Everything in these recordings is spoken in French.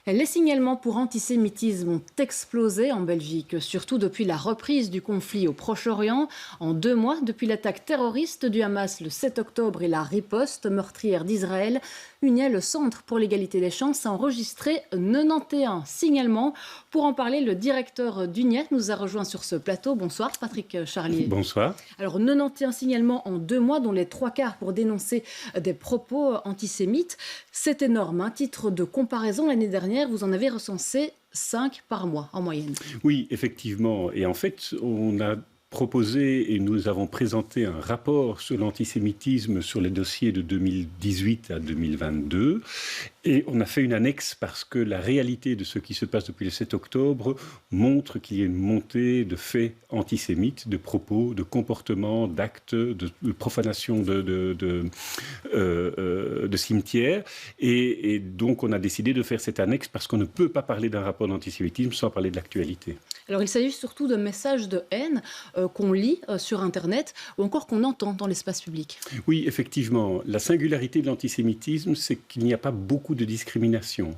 Les signalements pour antisémitisme ont explosé en Belgique, surtout depuis la reprise du conflit au Proche-Orient. En 2 mois, depuis l'attaque terroriste du Hamas le 7 octobre et la riposte meurtrière d'Israël, UNIA, le Centre pour l'égalité des chances, a enregistré 91 signalements. Pour en parler, le directeur d'UNIA nous a rejoint sur ce plateau. Bonsoir Patrick Charlier. Bonsoir. Alors 91 signalements en 2 mois, dont les 3/4 pour dénoncer des propos antisémites. C'est énorme. Un titre de comparaison, l'année dernière, vous en avez recensé 5 par mois en moyenne. Oui, effectivement. Et en fait, on a proposé et nous avons présenté un rapport sur l'antisémitisme sur les dossiers de 2018 à 2022. Et on a fait une annexe parce que la réalité de ce qui se passe depuis le 7 octobre montre qu'il y a une montée de faits antisémites, de propos, de comportements, d'actes, de profanation de cimetières. Et donc on a décidé de faire cette annexe parce qu'on ne peut pas parler d'un rapport d'antisémitisme sans parler de l'actualité. Alors il s'agit surtout de messages de haine qu'on lit sur Internet ou encore qu'on entend dans l'espace public. Oui, effectivement. La singularité de l'antisémitisme, c'est qu'il n'y a pas beaucoup de discrimination.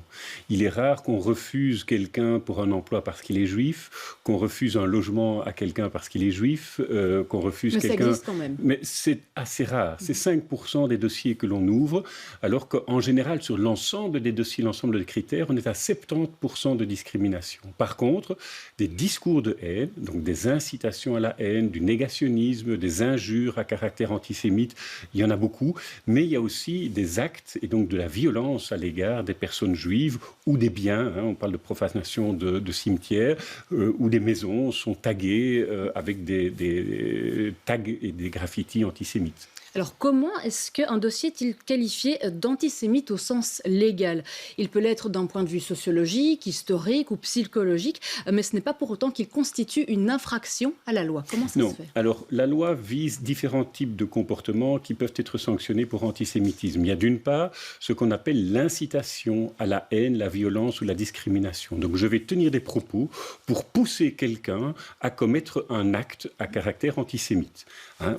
Il est rare qu'on refuse quelqu'un pour un emploi parce qu'il est juif, qu'on refuse un logement à quelqu'un parce qu'il est juif, qu'on refuse Mais quelqu'un... ça existe quand même. Mais c'est assez rare. C'est 5% des dossiers que l'on ouvre, alors qu'en général, sur l'ensemble des dossiers, l'ensemble des critères, on est à 70% de discrimination. Par contre, des discours de haine, donc des incitations à la haine, du négationnisme, des injures à caractère antisémite, il y en a beaucoup, mais il y a aussi des actes et donc de la violence à l'égard des personnes juives ou des biens, on parle de profanation de cimetières, où des maisons sont taguées avec des tags et des graffitis antisémites. Alors comment est-ce qu'un dossier est-il qualifié d'antisémite au sens légal? Il peut l'être d'un point de vue sociologique, historique ou psychologique, mais ce n'est pas pour autant qu'il constitue une infraction à la loi. Comment ça Non. se fait? Alors, la loi vise différents types de comportements qui peuvent être sanctionnés pour antisémitisme. Il y a d'une part ce qu'on appelle l'incitation à la haine, la violence ou la discrimination. Donc, je vais tenir des propos pour pousser quelqu'un à commettre un acte à caractère antisémite.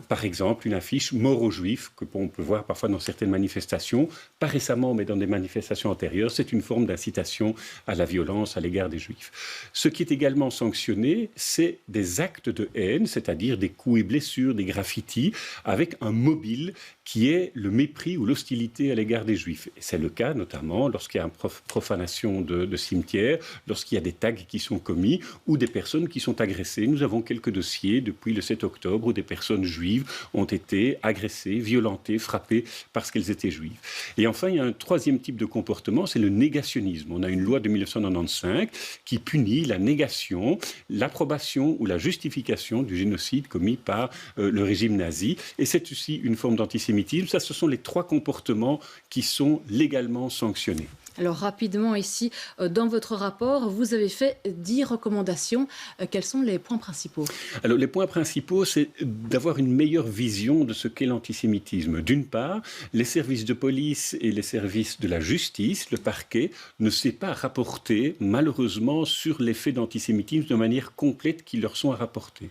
Par exemple, une affiche mort aux juifs, que on peut voir parfois dans certaines manifestations, pas récemment, mais dans des manifestations antérieures, c'est une forme d'incitation à la violence à l'égard des juifs. Ce qui est également sanctionné, c'est des actes de haine, c'est-à-dire des coups et blessures, des graffitis, avec un mobile qui est le mépris ou l'hostilité à l'égard des juifs. Et c'est le cas notamment lorsqu'il y a une profanation de cimetières, lorsqu'il y a des tags qui sont commis ou des personnes qui sont agressées. Nous avons quelques dossiers depuis le 7 octobre où des personnes juives ont été agressées, violentées, frappées parce qu'elles étaient juives. Et enfin, il y a un troisième type de comportement, c'est le négationnisme. On a une loi de 1995 qui punit la négation, l'approbation ou la justification du génocide commis par le régime nazi. Et c'est aussi une forme d'antisémitisme. Ça, ce sont les 3 comportements qui sont légalement sanctionnés. Alors rapidement ici, dans votre rapport, vous avez fait 10 recommandations. Quels sont les points principaux? Alors les points principaux, c'est d'avoir une meilleure vision de ce qu'est l'antisémitisme. D'une part, les services de police et les services de la justice, le parquet, ne sait pas rapporter malheureusement sur les faits d'antisémitisme de manière complète qui leur sont à rapporter.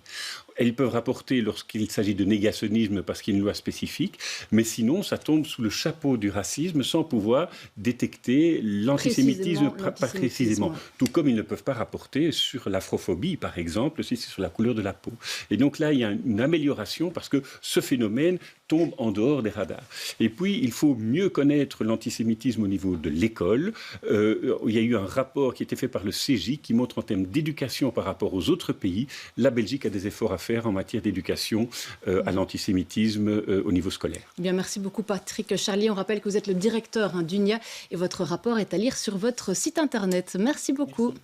Elles peuvent rapporter lorsqu'il s'agit de négationnisme parce qu'il y a une loi spécifique, mais sinon ça tombe sous le chapeau du racisme sans pouvoir détecter l'antisémitisme précisément. Tout comme ils ne peuvent pas rapporter sur l'afrophobie, par exemple, si c'est sur la couleur de la peau. Et donc là, il y a une amélioration parce que ce phénomène tombe en dehors des radars. Et puis, il faut mieux connaître l'antisémitisme au niveau de l'école. Il y a eu un rapport qui a été fait par le CJ qui montre en termes d'éducation par rapport aux autres pays, la Belgique a des efforts à faire en matière d'éducation à l'antisémitisme au niveau scolaire. Bien, merci beaucoup Patrick Charlier. On rappelle que vous êtes le directeur d'UNIA et votre rapport est à lire sur votre site internet. Merci beaucoup. Merci.